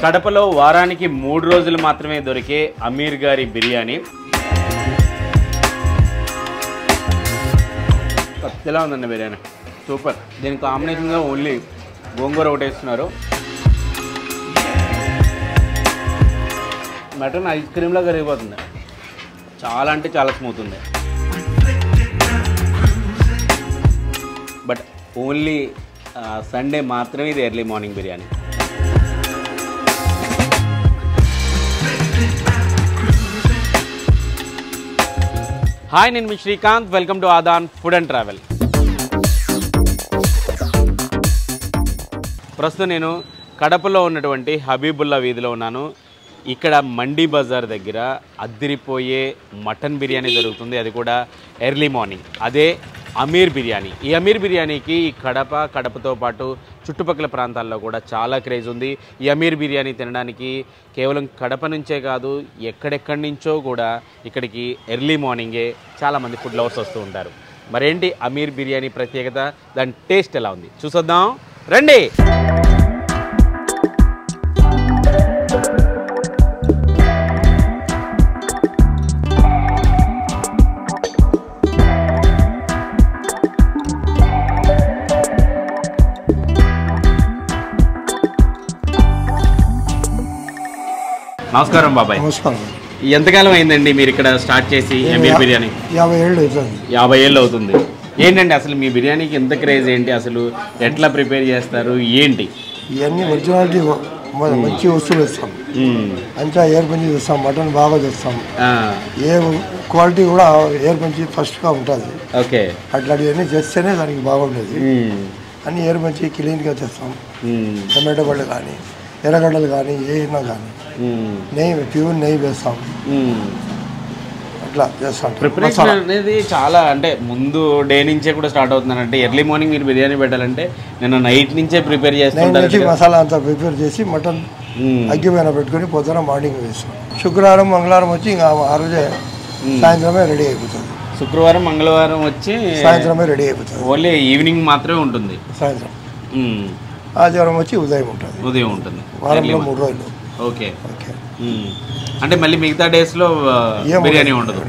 కడపలో వారానికి 3 రోజులు మాత్రమే దొరికే అమీర్ గారి బిర్యానీ. ఎలా ఉందండి బిర్యానీ? సూపర్. దీనికి కాంబినేషన్గా ఓన్లీ గోంగూర ఒకటి వేస్తున్నారు. మటన్ ఐస్ క్రీమ్లా కరిగిపోతుంది. చాలా అంటే చాలా స్మూత్ ఉంది. బట్ ఓన్లీ సండే మాత్రమే ఇది ఎర్లీ మార్నింగ్ బిర్యానీ. హాయ్, నేను మీ శ్రీకాంత్. వెల్కమ్ టు ఆదాన్ ఫుడ్ అండ్ ట్రావెల్. ప్రస్తుతం నేను కడపలో ఉన్నటువంటి హబీబుల్లా వీధిలో ఉన్నాను. ఇక్కడ మండీ బజార్ దగ్గర అద్దిరిపోయే మటన్ బిర్యానీ దొరుకుతుంది, అది కూడా ఎర్లీ మార్నింగ్. అదే అమీర్ బిర్యానీ. ఈ అమీర్ బిర్యానీకి ఈ కడపతో పాటు చుట్టుపక్కల ప్రాంతాల్లో కూడా చాలా క్రేజ్ ఉంది. ఈ అమీర్ బిర్యానీ తినడానికి కేవలం కడప నుంచే కాదు, ఎక్కడెక్కడి నుంచో కూడా ఇక్కడికి ఎర్లీ మార్నింగే చాలామంది ఫుడ్ లవర్స్ వస్తూ ఉంటారు. మరేంటి అమీర్ బిర్యానీ ప్రత్యేకత, దాని టేస్ట్ ఎలా ఉంది చూసొద్దాం రండి. నమస్కారం బాబాయ్. నమస్కారం. ఎంతకాలం అయిందండి మీరు ఇక్కడ స్టార్ట్ చేసి అమీర్ బిర్యానీ? 50 ఏళ్ళు అవుతుంది. 50 ఏళ్ళు అవుతుంది. ఏంటండి అసలు మీ బిర్యానీకి ఎంత క్రేజ్ ఏంటి? అసలు ఎట్లా ప్రిపేర్ చేస్తారు ఏంటి? ఇవన్నీ ఒరిజినాలిటీ మంచి వస్తువులు ఇస్తాం. అంతా ఎయిర్ పంచి చేస్తాం, మటన్ బాగా చేస్తాం. ఏ క్వాలిటీ కూడా ఎయిర్ పంచి ఫస్ట్గా ఉంటుంది. ఓకే, అట్లాంటివన్నీ చేస్తేనే దానికి బాగుండేది. అన్ని ఎయిర్ పంచి క్లీన్గా చేస్తాం. టమాటో పళ్ళు కానీ, ఎర్రగడ్డలు కానీ, ఏమైనా కానీ నెయ్యి, ప్యూర్ నెయ్యి వేస్తాం. అట్లా చేస్తాం. ప్రిపరేషన్ అనేది చాలా, అంటే ముందు డే నుంచే కూడా స్టార్ట్ అవుతుంది. అంటే ఎర్లీ మార్నింగ్ మీరు బిర్యానీ పెట్టాలంటే నేను నైట్ నుంచే ప్రిపేర్ చేస్తాను. మసాలా అంతా ప్రిపేర్ చేసి మటన్ అగ్గి పైన పెట్టుకొని పొద్దున మార్నింగ్ వేస్తాం. శుక్రవారం మంగళవారం వచ్చి ఇంకా ఆ రోజే సాయంత్రమే రెడీ అయిపోతుంది. శుక్రవారం మంగళవారం వచ్చి సాయంత్రమే రెడీ అయిపోతుంది. ఓన్లీ ఈవినింగ్ మాత్రమే ఉంటుంది. సాయంత్రం. ఆదివారం వచ్చి ఉదయం ఉంటుంది. ఉదయం ఉంటుంది. వారంలో 3 రోజులు. Okay okay. అంటే మళ్ళీ మిగతా డేస్ లో బిర్యానీ ఉండదు.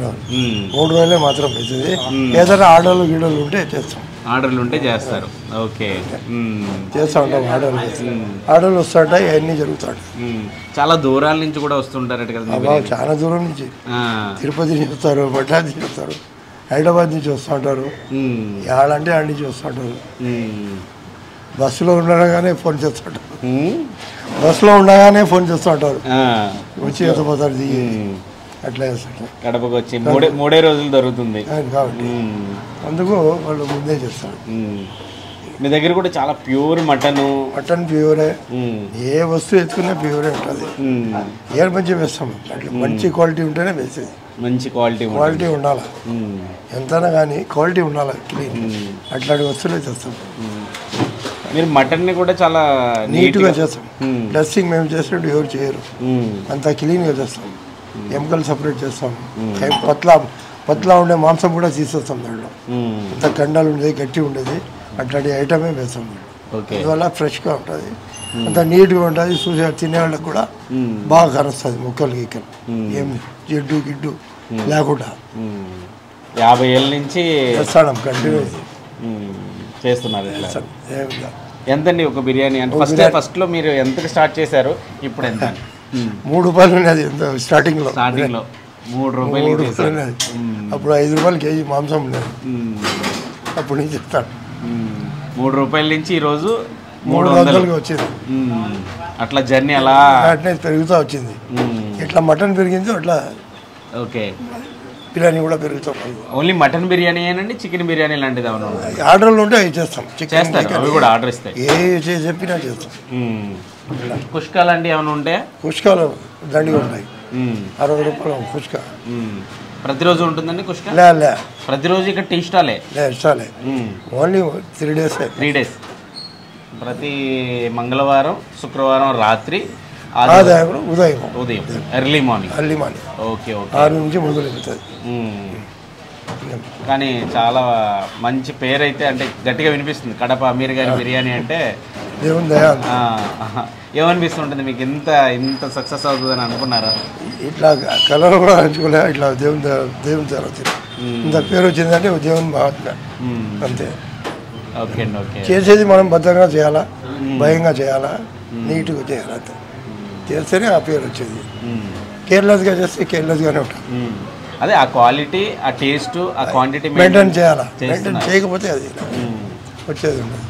3 రోజులే మాత్రం అవుతుంది. ఏదైనా ఆర్డర్లు గీడర్లు ఉంటే చేస్తాం. ఆర్డర్లు ఉంటే చేస్తారు. ఓకే, చేస్తూ ఉంటాం. ఆర్డర్లు వస్తుంటాయి, అవన్నీ జరుగుతాయి. చాలా దూరాల నుంచి కూడా వస్తుంటారు కదా? చాలా దూరం నుంచి, తిరుపతి నుంచి వస్తారు, భద్రాద్రి నుంచి వస్తారు, హైదరాబాద్ నుంచి వస్తూ ఉంటారు. ఆడంటే ఆడ నుంచి వస్తూ ఉంటారు. బస్సులో ఉండగానే ఫోన్ చేస్తుంటారు. బస్సులో ఉండగానే ఫోన్ చేస్తూ ఉంటారు, వచ్చి పోతారు దిగి. అట్లా చేస్తారు. కడపకు వచ్చి 3 రోజులు దొరుకుతుంది కాబట్టి అందుకు వాళ్ళు ముందే చేస్తారు. మీ దగ్గర కూడా చాలా ప్యూర్ మటన్ ప్యూరే. ఏ వస్తువు ఎత్తుకున్నా ప్యూరే ఉంటుంది. ఏర్ మంచి వేస్తాం. అట్లా మంచి క్వాలిటీ ఉంటేనే వేసేది. మంచి క్వాలిటీ ఉండాలి. ఎంతైనా కానీ క్వాలిటీ ఉండాలి, క్లీన్. అట్లాంటి వస్తువులే చేస్తాం. మీరు మటన్ని కూడా చాలా నీట్గా చేస్తాం. డ్రెస్సింగ్ మేము చేసినట్టు ఎవరు చేయరు. అంతా క్లీన్గా చేస్తాం. ఎముకలు సపరేట్ చేస్తాం. పత్లా ఉండే మాంసం కూడా తీసేస్తాం. దాంట్లో అంత కండాలు ఉండేది, గట్టి ఉండేది, అట్లాంటి ఐటమే వేస్తాం. అందువల్ల ఫ్రెష్గా ఉంటుంది, అంత నీట్గా ఉంటుంది. చూసే తినేవాళ్ళకి కూడా బాగా కరుస్తుంది. ముక్కలు గీక్కలు ఏం జిడ్డు గిడ్డు లేకుండా 50 ఏళ్ళ నుంచి చేస్తాం. కంటిన్యూ చేస్తున్నారు. ఎంతండి ఒక బిర్యానీ? అంటే ఫస్ట్ లో మీరు ఎంతకి స్టార్ట్ చేశారు? ఇప్పుడు ఎంత? 3 రూపాయలు ఉన్నది స్టార్టింగ్ లో 3 రూపాయలు. అప్పుడు 5 రూపాయలు కేజీ మాంసం ఉండేది. అప్పుడు నుంచి చెప్తాను 3 రూపాయల నుంచి ఈ రోజు 300కి వచ్చింది. అట్లా జర్నీ అలా అట్నే పెరుగుతూ వచ్చింది. ఎట్లా మటన్ పెరిగిందో అట్లా ఓకే బిర్యానీ కూడా పెరుగుతాం. ఓన్లీ మటన్ బిర్యానీ ఏనండి? చికెన్ బిర్యానీ లాంటిది ఏమైనా ఆర్డర్లు ఉంటే అవి చేస్తాం. అవి కూడా ఆర్డర్ ఇస్తాయి. ఏ చెప్పినా చేస్తాం. కుష్కా లాంటివి ఏమైనా ఉంటే? కుష్కాలు దండిగా ఉన్నాయి. 60 రూపాయలు కుష్కా. ప్రతిరోజు ఉంటుందండి కుష్కా? లే, ప్రతిరోజు ఇక్కడ టీ స్టాలే? స్టాలే. Only 3 days. 3 డేస్. ప్రతి మంగళవారం, శుక్రవారం రాత్రి, ఉదయం ఎర్లీ మార్నింగ్. Okay okay. 6 నుంచి మొదలు పెడుతుంది. కానీ చాలా మంచి పేరు అయితే, అంటే గట్టిగా వినిపిస్తుంది కడప అమీర్ గారి బిర్యానీ అంటే దేవుని దయ. ఏమనిపిస్తుంటుంది మీకు? ఇంత సక్సెస్ అవుతుందని అనుకున్నారా? ఇట్లా కలర్ కూడా ఎంచుకోలే, ఇట్లా దేవుని దయ వచ్చింది. ఇంత పేరు వచ్చిందంటే దేవుని మహాత్మ అంతే. ఓకే అండి. ఓకే, చేసేది మనం భద్రంగా చేయాలా, భయంగా చేయాలా, నీట్గా చేయాలి. అంతే చేస్తేనే ఆ పేరు వచ్చేది. కేర్లెస్గా చేస్తే కేర్లెస్గానే ఉంటుంది. అదే ఆ క్వాలిటీ, ఆ టేస్ట్, ఆ క్వాంటిటీ మెయింటైన్ చేయాలా. మెయింటైన్ చేయకపోతే అది వచ్చేది ఉండదు.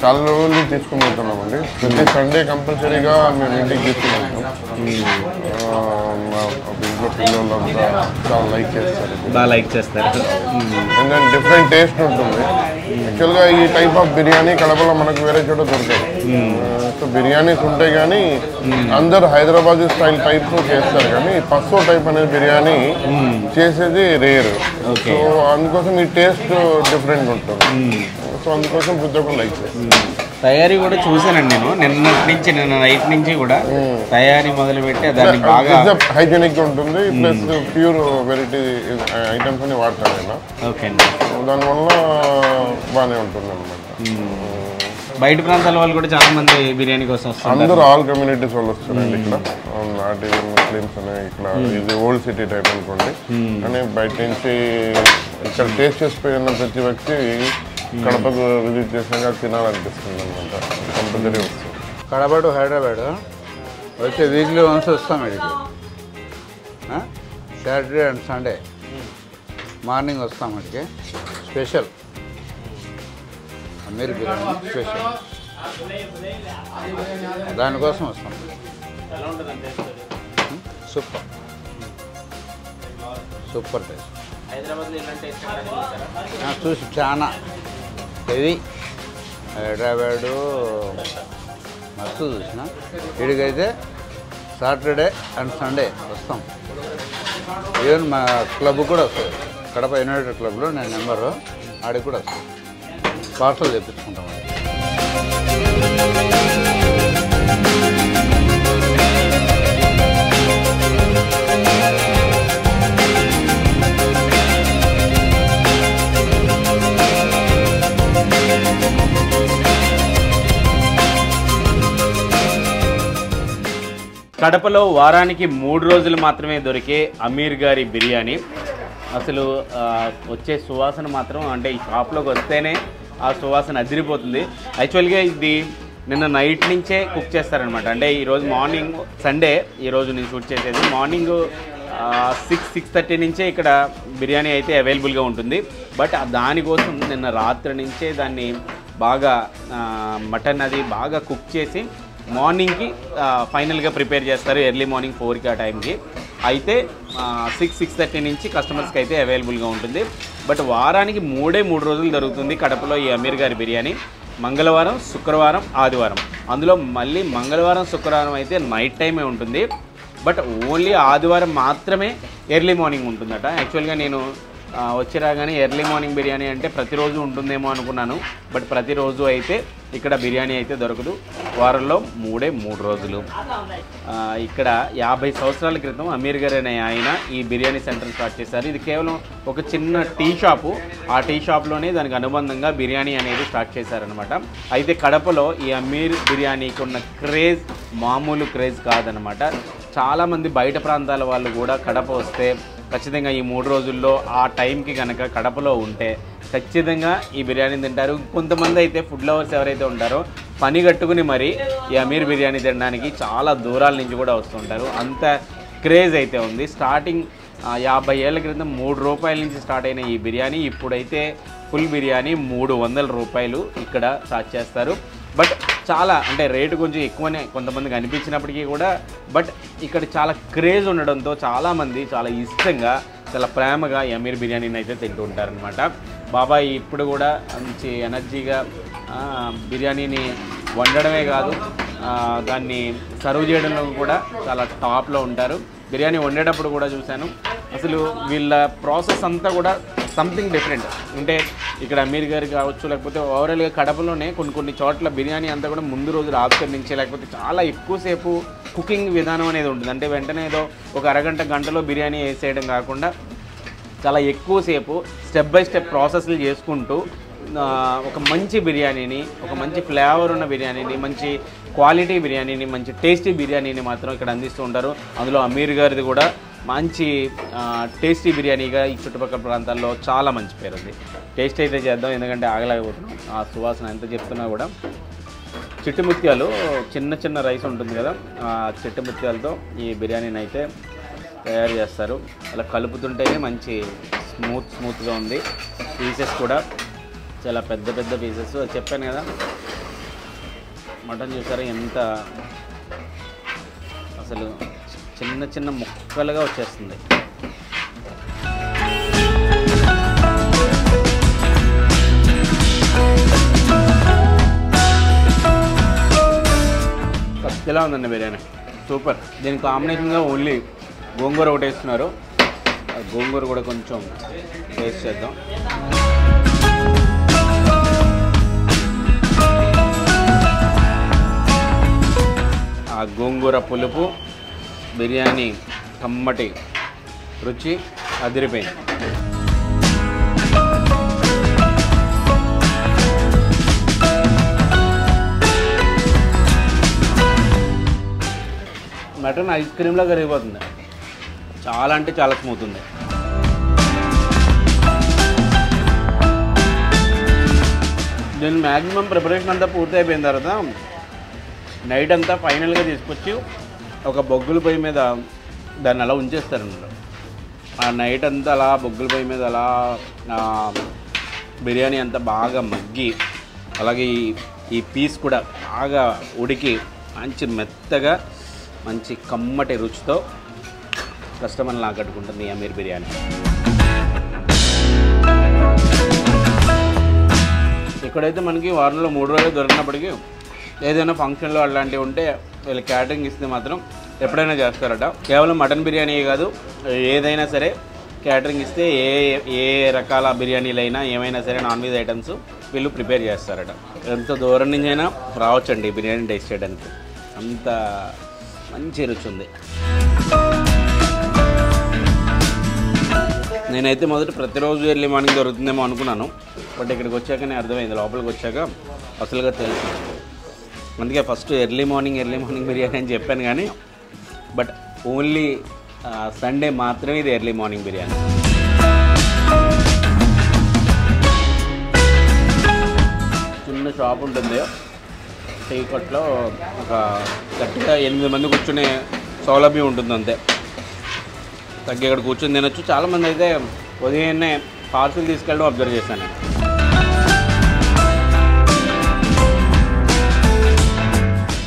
చాలా రోజులు తీసుకుని వెళ్తున్నామండి. ప్రతి సండే కంపల్సరీగా మేము ఇంటికి తీసుకుని వెళ్తాం. ఇంట్లో పిల్లలంతా చాలా లైక్ చేస్తారు, బాగా లైక్ చేస్తారు. ఎందుకంటే డిఫరెంట్ టేస్ట్ ఉంటుంది. యాక్చువల్గా ఈ టైప్ ఆఫ్ బిర్యానీ కడపలో మనకు వేరే చోట దొరకదు. సో బిర్యానీస్ ఉంటాయి కానీ అందరు హైదరాబాద్ స్టైల్ టైప్ చేస్తారు, కానీ పస్సో టైప్ అనేది బిర్యానీ చేసేది రేర్. సో అందుకోసం ఈ టేస్ట్ డిఫరెంట్ ఉంటుంది. సో అందుకోసం ప్రతి ఒక్కరు లైక్ చేస్తారు. తయారీ కూడా చూసానండి నేను నిన్న నైట్ నుంచి కూడా తయారీ మొదలు పెట్టి దాన్ని బాగా హైజీనిక్ ఉంటుంది. ప్లస్ ప్యూర్ వెరైటీ ఐటమ్స్ అని వాడతాను ఇలా. ఓకే అండి. దానివల్ల బాగానే ఉంటుంది అనమాట. బయట ప్రాంతాల వాళ్ళు కూడా చాలా మంది బిర్యానీ కోసం వస్తారు. అందరూ ఆల్ కమ్యూనిటీస్ వాళ్ళు వస్తారండి ఇక్కడ. నాటి ముస్లిమ్స్ అని ఇక్కడ ఇది ఓల్డ్ సిటీ టైప్ అనుకోండి. కానీ బయట నుంచి ఇక్కడ టేస్ట్ చేసిపోయిన ప్రతి వ్యక్తి కడపకు విజిట్ చేసాక తినాలనిపిస్తుంది అనమాట. కంపల్సరీ వస్తుంది. కడప టు హైదరాబాద్ వచ్చే వీక్లీ వన్స్ వస్తాం ఇక్కడికి. సాటర్డే అండ్ సండే మార్నింగ్ వస్తాం ఇక్కడికి. స్పెషల్ అమీర్ బిర్యానీ స్పెషల్, దానికోసం వస్తాం. Super super taste. చూసి చాలా హెవీ. హైదరాబాదు మస్తు చూసిన. ఇక్కడికైతే సాటర్డే అండ్ సండే వస్తాం. ఈవెన్ మా క్లబ్ కూడా వస్తుంది, కడప యునైటెడ్ క్లబ్లో నేను నెంబరు, ఆడికి కూడా వస్తాం. పార్సల్ తెప్పించుకుంటాం. కడపలో వారానికి 3 రోజులు మాత్రమే దొరికే అమీర్ గారి బిర్యానీ. అసలు వచ్చే సువాసన మాత్రం, అంటే ఈ షాప్లోకి వస్తేనే ఆ సువాసన అదిరిపోతుంది. యాక్చువల్గా ఇది నిన్న నైట్ నుంచే కుక్ చేస్తారనమాట. అంటే ఈరోజు మార్నింగ్ సండే, ఈరోజు నేను షూట్ చేసేది మార్నింగ్ 6-6:30 నుంచే ఇక్కడ బిర్యానీ అయితే అవైలబుల్గా ఉంటుంది. బట్ దానికోసం నిన్న రాత్రి నుంచే దాన్ని బాగా మటన్ అది బాగా కుక్ చేసి మార్నింగ్కి ఫైనల్గా ప్రిపేర్ చేస్తారు. ఎర్లీ మార్నింగ్ 4కి ఆ టైంకి అయితే 6-6:30 నుంచి కస్టమర్స్కి అయితే అవైలబుల్గా ఉంటుంది. బట్ వారానికి 3 రోజులు దొరుకుతుంది కడపలో ఈ అమీర్ గారి బిర్యానీ. మంగళవారం, శుక్రవారం, ఆదివారం. అందులో మళ్ళీ మంగళవారం, శుక్రవారం అయితే నైట్ టైమే ఉంటుంది. బట్ ఓన్లీ ఆదివారం మాత్రమే ఎర్లీ మార్నింగ్ ఉంటుందట. యాక్చువల్గా నేను వచ్చి రాగానే ఎర్లీ మార్నింగ్ బిర్యానీ అంటే ప్రతిరోజు ఉంటుందేమో అనుకున్నాను. బట్ ప్రతిరోజు అయితే ఇక్కడ బిర్యానీ అయితే దొరకదు. వారంలో 3 రోజులు. ఇక్కడ 50 సంవత్సరాల క్రితం అమీర్ గారు అనే ఆయన ఈ బిర్యానీ సెంటర్ స్టార్ట్ చేశారు. ఇది కేవలం ఒక చిన్న టీ షాపు. ఆ టీ షాప్లోనే దానికి అనుబంధంగా బిర్యానీ అనేది స్టార్ట్ చేశారనమాట. అయితే కడపలో ఈ అమీర్ బిర్యానీకి ఉన్న క్రేజ్ మామూలు క్రేజ్ కాదనమాట. చాలామంది బయట ప్రాంతాల వాళ్ళు కూడా కడప వస్తే ఖచ్చితంగా ఈ 3 రోజుల్లో ఆ టైంకి కనుక కడపలో ఉంటే ఖచ్చితంగా ఈ బిర్యానీ తింటారు. కొంతమంది అయితే ఫుడ్ లవర్స్ ఎవరైతే ఉంటారో పని కట్టుకుని మరి ఈ అమీర్ బిర్యానీ తినడానికి చాలా దూరాల నుంచి కూడా వస్తుంటారు. అంత క్రేజ్ అయితే ఉంది. స్టార్టింగ్ 50 ఏళ్ల క్రితం 3 రూపాయల నుంచి స్టార్ట్ అయిన ఈ బిర్యానీ ఇప్పుడైతే ఫుల్ బిర్యానీ 300 రూపాయలు ఇక్కడ స్టార్ట్ చేస్తారు. బట్ చాలా అంటే రేటు కొంచెం ఎక్కువనే కొంతమందికి అనిపించినప్పటికీ కూడా బట్ ఇక్కడ చాలా క్రేజ్ ఉండడంతో చాలామంది చాలా ఇష్టంగా చాలా ప్రేమగా ఈ అమీర్ బిర్యానీని అయితే తింటూ ఉంటారనమాట. బాబాయ్ ఇప్పుడు కూడా మంచి ఎనర్జీగా బిర్యానీని వండడమే కాదు దాన్ని సర్వ్ చేయడంలో కూడా చాలా టాప్లో ఉంటారు. బిర్యానీ వండేటప్పుడు కూడా చూశాను. అసలు వీళ్ళ ప్రాసెస్ అంతా కూడా సంథింగ్ డిఫరెంట్. అంటే ఇక్కడ అమీర్ గారు కావచ్చు, లేకపోతే ఓవరాల్గా కడపలోనే కొన్ని చోట్ల బిర్యానీ అంతా కూడా ముందు రోజు రాత్రి నుంచే, లేకపోతే చాలా ఎక్కువసేపు కుకింగ్ విధానం అనేది ఉంటుంది. అంటే వెంటనే ఏదో ఒక గంటలో బిర్యానీ వేసేయడం కాకుండా చాలా ఎక్కువసేపు స్టెప్ బై స్టెప్ ప్రాసెస్లు చేసుకుంటూ ఒక మంచి బిర్యానీని, ఒక మంచి ఫ్లేవర్ ఉన్న బిర్యానీని, మంచి క్వాలిటీ బిర్యానీని, మంచి టేస్టీ బిర్యానీని మాత్రం ఇక్కడ అందిస్తూ ఉంటారు. అందులో అమీర్ గారిది కూడా మంచి టేస్టీ బిర్యానీగా ఈ చుట్టుపక్కల ప్రాంతాల్లో చాలా మంచి పేరు ఉంది. టేస్ట్ అయితే చేద్దాం, ఎందుకంటే ఆగలేకపోతున్నాం. ఆ సువాసన ఎంత చెప్తున్నా కూడా. చిట్టి ముత్యాలు, చిన్న రైస్ ఉంటుంది కదా, ఆ చిట్టి ముత్యాలతో ఈ బిర్యానీని అయితే తయారు చేస్తారు. అలా కలుపుతుంటేనే మంచి స్మూత్గా ఉంది. పీసెస్ కూడా చాలా పెద్ద పీసెస్. చెప్పాను కదా, మటన్ చూసారా ఎంత అసలు చిన్న ముక్కలుగా వచ్చేస్తుంది. కత్తిలా ఉందండి బిర్యానీ, సూపర్. దీని కాంబినేషన్గా ఓన్లీ గోంగూర ఒకటి వేస్తున్నారు. గోంగూర కూడా కొంచెం టేస్ట్ చేద్దాం. ఆ గోంగూర పులుపు, బిర్యానీ కమ్మటి రుచి అదిరిపోయింది. మటన్ ఐస్ క్రీమ్లా కరిగిపోతుంది. చాలా అంటే చాలా స్మూత్ ఉంది. దీని మ్యాక్సిమం ప్రిపరేషన్ అంతా పూర్తి అయిపోయిన తర్వాత నైట్ అంతా ఫైనల్గా తీసుకొచ్చి ఒక బొగ్గుల పొయ్యి మీద దాన్ని అలా ఉంచేస్తారన్నమాట. ఆ నైట్ అంతా అలా బొగ్గుల పొయ్యి మీద అలా బిర్యానీ అంతా బాగా మగ్గి, అలాగే ఈ పీస్ కూడా బాగా ఉడికి మంచి మెత్తగా మంచి కమ్మటి రుచితో కస్టమర్ని ఆకట్టుకుంటుంది ఈ అమీర్ బిర్యానీ. ఇక్కడైతే మనకి వారంలో 3 రోజులు దొరికినప్పటికీ ఏదైనా ఫంక్షన్లో అలాంటివి ఉంటే వీళ్ళు క్యాటరింగ్ ఇస్తే మాత్రం ఎప్పుడైనా చేస్తారట. కేవలం మటన్ బిర్యానీ కాదు, ఏదైనా సరే క్యాటరింగ్ ఇస్తే ఏ రకాల బిర్యానీలైనా ఏమైనా సరే నాన్ వెజ్ ఐటమ్స్ వీళ్ళు ప్రిపేర్ చేస్తారట. ఎంత దూరం నుంచి అయినా రావచ్చండి ఈ బిర్యానీ టేస్ట్ చేయడానికి, అంత మంచి రుచి ఉంది. నేనైతే మొదట ప్రతిరోజు ఎర్లీ మార్నింగ్ దొరుకుతుందేమో అనుకున్నాను, బట్ ఇక్కడికి వచ్చాకనే అర్థమైంది, లోపలికి వచ్చాక అసలుగా తెలుసు. అందుకే ఫస్ట్ ఎర్లీ మార్నింగ్ బిర్యానీ అని చెప్పాను, కానీ బట్ ఓన్లీ సండే మాత్రమే ఇది ఎర్లీ మార్నింగ్ బిర్యానీ. చిన్న షాప్ ఉంటుంది టీ కొట్లో, ఒక గట్టిగా 8 మంది కూర్చునే సౌలభ్యం ఉంటుంది అంతే. తగ్గి ఇక్కడ కూర్చొని తినొచ్చు. చాలామంది అయితే ఉదయాన్నే పార్సిల్ తీసుకెళ్ళడం అబ్జర్వ్ చేశాను నేను.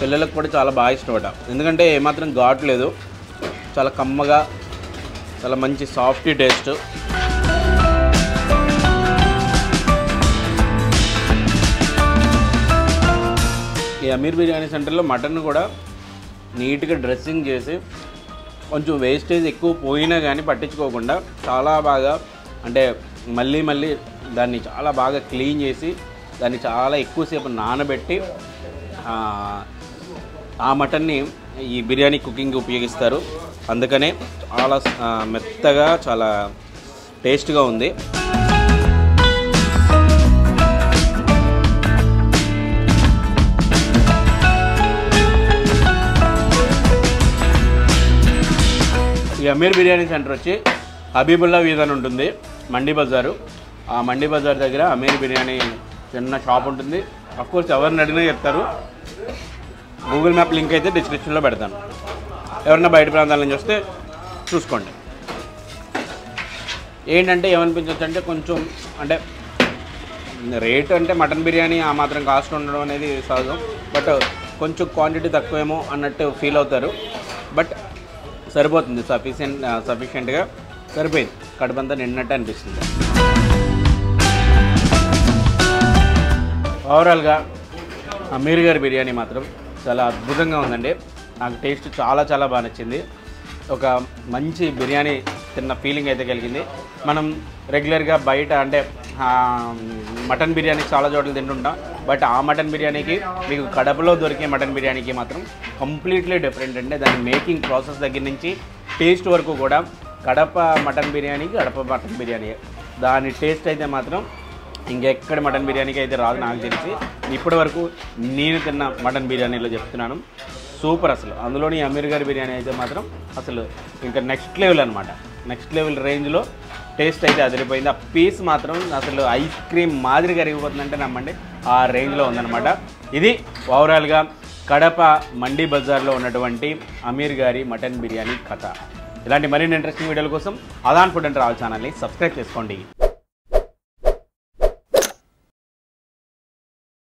పిల్లలకు కూడా చాలా బాగా ఇష్టపడ్డా, ఎందుకంటే ఏమాత్రం ఘాటు లేదు, చాలా కమ్మగా, చాలా మంచి సాఫ్టీ టేస్ట్. ఈ అమీర్ బిర్యానీ సెంటర్లో మటన్ కూడా నీట్గా డ్రెస్సింగ్ చేసి కొంచెం వేస్టేజ్ ఎక్కువ పోయినా కానీ పట్టించుకోకుండా చాలా బాగా, అంటే మళ్ళీ దాన్ని చాలా బాగా క్లీన్ చేసి దాన్ని చాలా ఎక్కువసేపు నానబెట్టి ఆ మటన్ని ఈ బిర్యానీ కుకింగ్ ఉపయోగిస్తారు. అందుకనే చాలా మెత్తగా చాలా టేస్ట్గా ఉంది. ఈ అమీర్ బిర్యానీ సెంటర్ వచ్చి హబీబుల్లా వీధి అని ఉంటుంది, మండి బజారు. ఆ మండి బజార్ దగ్గర అమీర్ బిర్యానీ చిన్న షాప్ ఉంటుంది. అఫ్కోర్స్ ఎవరిని అడిగినా చెప్తారు. గూగుల్ మ్యాప్ లింక్ అయితే డిస్క్రిప్షన్లో పెడతాను, ఎవరైనా బయట ప్రాంతాల నుంచి వస్తే చూసుకోండి. ఏంటంటే ఏమనిపించవచ్చు అంటే కొంచెం, అంటే రేట్ అంటే మటన్ బిర్యానీ ఆ మాత్రం కాస్ట్ ఉండడం అనేది సహజం, బట్ కొంచెం క్వాంటిటీ తక్కువేమో అన్నట్టు ఫీల్ అవుతారు. బట్ సరిపోతుంది, సఫిషియెంట్గా సరిపోయింది, కడుపంతా నిన్నట్టు అనిపిస్తుంది. ఓవరాల్గా అమీర్ గారి బిర్యానీ మాత్రం చాలా అద్భుతంగా ఉందండి. నాకు టేస్ట్ చాలా బాగా నచ్చింది. ఒక మంచి బిర్యానీ తిన్న ఫీలింగ్ అయితే కలిగింది. మనం రెగ్యులర్గా బయట అంటే మటన్ బిర్యానీ చాలా చోట్ల తింటుంటాం, బట్ ఆ మటన్ బిర్యానీకి మీకు కడపలో దొరికే మటన్ బిర్యానీకి మాత్రం కంప్లీట్లీ డిఫరెంట్ అండి. దాని మేకింగ్ ప్రాసెస్ దగ్గర నుంచి టేస్ట్ వరకు కూడా కడప మటన్ బిర్యానీకి కడప మటన్ బిర్యానీ, దాని టేస్ట్ అయితే మాత్రం ఇంకెక్కడ మటన్ బిర్యానీకి అయితే రాదు నాకు తెలిసి. ఇప్పటి వరకు నేను తిన్న మటన్ బిర్యానీలో చెప్తున్నాను, సూపర్ అసలు. అందులోని అమీర్ గారి బిర్యానీ అయితే మాత్రం అసలు ఇంకా నెక్స్ట్ లెవెల్ అనమాట. నెక్స్ట్ లెవెల్ రేంజ్లో టేస్ట్ అయితే అదిరిపోయింది. ఆ పీస్ మాత్రం అసలు ఐస్ క్రీమ్ మాదిరి కరిగిపోతుందంటే నమ్మండి, ఆ రేంజ్లో ఉందన్నమాట. ఇది ఓవరాల్గా కడప మండీ బజార్లో ఉన్నటువంటి అమీర్ గారి మటన్ బిర్యానీ కథ. ఇలాంటి మరిన్ని ఇంట్రెస్టింగ్ వీడియోల కోసం ఆదాన్ ఫుడ్ అండ్ ట్రావెల్ ఛానల్ని సబ్స్క్రైబ్ చేసుకోండి.